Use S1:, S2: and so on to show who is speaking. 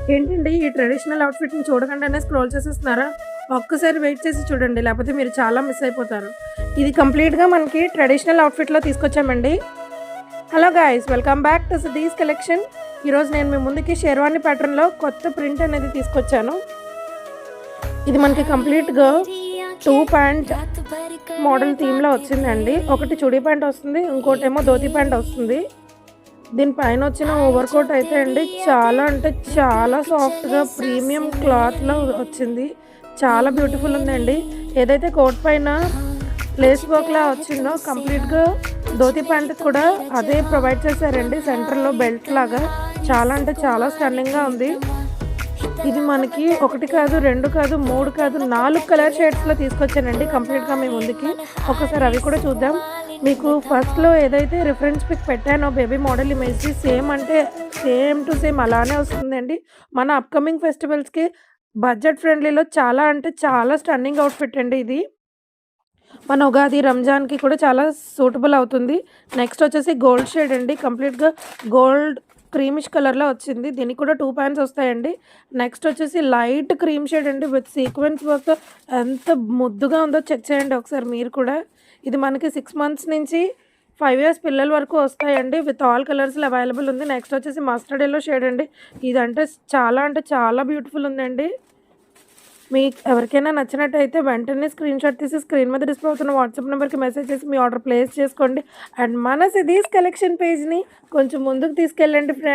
S1: ఏంటండి ఈ ట్రెడిషనల్ అవుట్‌ఫిట్‌ని చూడకుండానే స్క్రోల్ చేసేస్తున్నారా? ఒక్కసారి వెయిట్ చేసి చూడండి. లేపోతే మీరు చాలా మిస్ అయిపోతారు. ఇది కంప్లీట్‌గా మనకి ట్రెడిషనల్ అవుట్‌ఫిట్‌లో తీసుకొచ్చామండి. Hello guys! Welcome back to Sudhi's collection. ఈరోజు నేను మీ ముందుకి షెర్వానీ ప్యాటర్న్‌లో కొత్త ప్రింట్ అనేది తీసుకొచ్చాను. ఇది మనకి కంప్లీట్‌గా 2 ప్యాంట్ మోడల్ థీమ్‌లో వచ్చిందండి. ఒకటి చుడీ ప్యాంట్ వస్తుంది. ఇంకోటేమో ధోతి ప్యాంట్ వస్తుంది. దీని పైన వచ్చిన ఓవర్ కోట్ అయితే అండి చాలా అంటే చాలా సాఫ్ట్‌గా ప్రీమియం క్లాత్‌లో వచ్చింది. చాలా బ్యూటిఫుల్ ఉందండి. ఏదైతే కోట్ పైన లేస్ వర్క్‌లా వచ్చిందో కంప్లీట్‌గా ధోతి ప్యాంట్‌కి కూడా అదే ప్రొవైడ్ చేశారండి. సెంటర్‌లో బెల్ట్ లాగా చాలా అంటే చాలా స్టన్నింగ్‌గా ఉంది. ఇది మనకి 1 కాదు, 2 కాదు, 3 కాదు, 4 కలర్ షేడ్స్‌లో తీసుకొచ్చానండి కంప్లీట్‌గా మీ ముందుకి. ఒకసారి అవి కూడా చూద్దాం. మీకు ఫస్ట్‌లో ఏదైతే రిఫరెన్స్ పిక్ పెట్టానో బేబీ మోడల్ ఇమేజ్‌ది సేమ్ అంటే సేమ్ టు సేమ్ అలానే వస్తుందండి. మన అప్‌కమింగ్ ఫెస్టివల్స్‌కి బడ్జెట్ ఫ్రెండ్లీలో చాలా అంటే చాలా స్టన్నింగ్ అవుట్‌ఫిట్ అండి ఇది. మన ఉగాది, రంజాన్‌కి కూడా చాలా సూటబుల్ అవుతుంది. నెక్స్ట్ వచ్చేసి గోల్డ్ షేడ్ అండి. కంప్లీట్‌గా గోల్డ్ క్రీమిష్ కలర్‌లో వచ్చింది. దీనికి కూడా 2 పాయింట్స్ వస్తాయండి. నెక్స్ట్ వచ్చేసి లైట్ క్రీమ్ షేడ్ అండి విత్ సీక్వెన్స్ వర్క్‌తో ఎంత ముద్దుగా ఉందో చెక్ చేయండి ఒకసారి మీరు కూడా. ఇది మనకి 6 మంత్స్ నుంచి 5 ఇయర్స్ పిల్లల వరకు వస్తాయండి. విత్ ఆల్ కలర్స్‌లో అవైలబుల్ ఉంది. నెక్స్ట్ వచ్చేసి మస్టర్డ్ యెల్లో షేడ్ అండి. ఇదంటే చాలా అంటే చాలా బ్యూటిఫుల్ ఉందండి. మీకు ఎవరికైనా నచ్చినట్టయితే వెంటనే స్క్రీన్‌షాట్ తీసి స్క్రీన్ మీద డిస్ప్లే అవుతున్న వాట్సాప్ నెంబర్‌కి మెసేజ్ చేసి మీ ఆర్డర్ ప్లేస్ చేసుకోండి. అండ్ మన సిరీస్ కలెక్షన్ పేజ్‌ని కొంచెం ముందుకు తీసుకెళ్ళండి ఫ్రెండ్స్.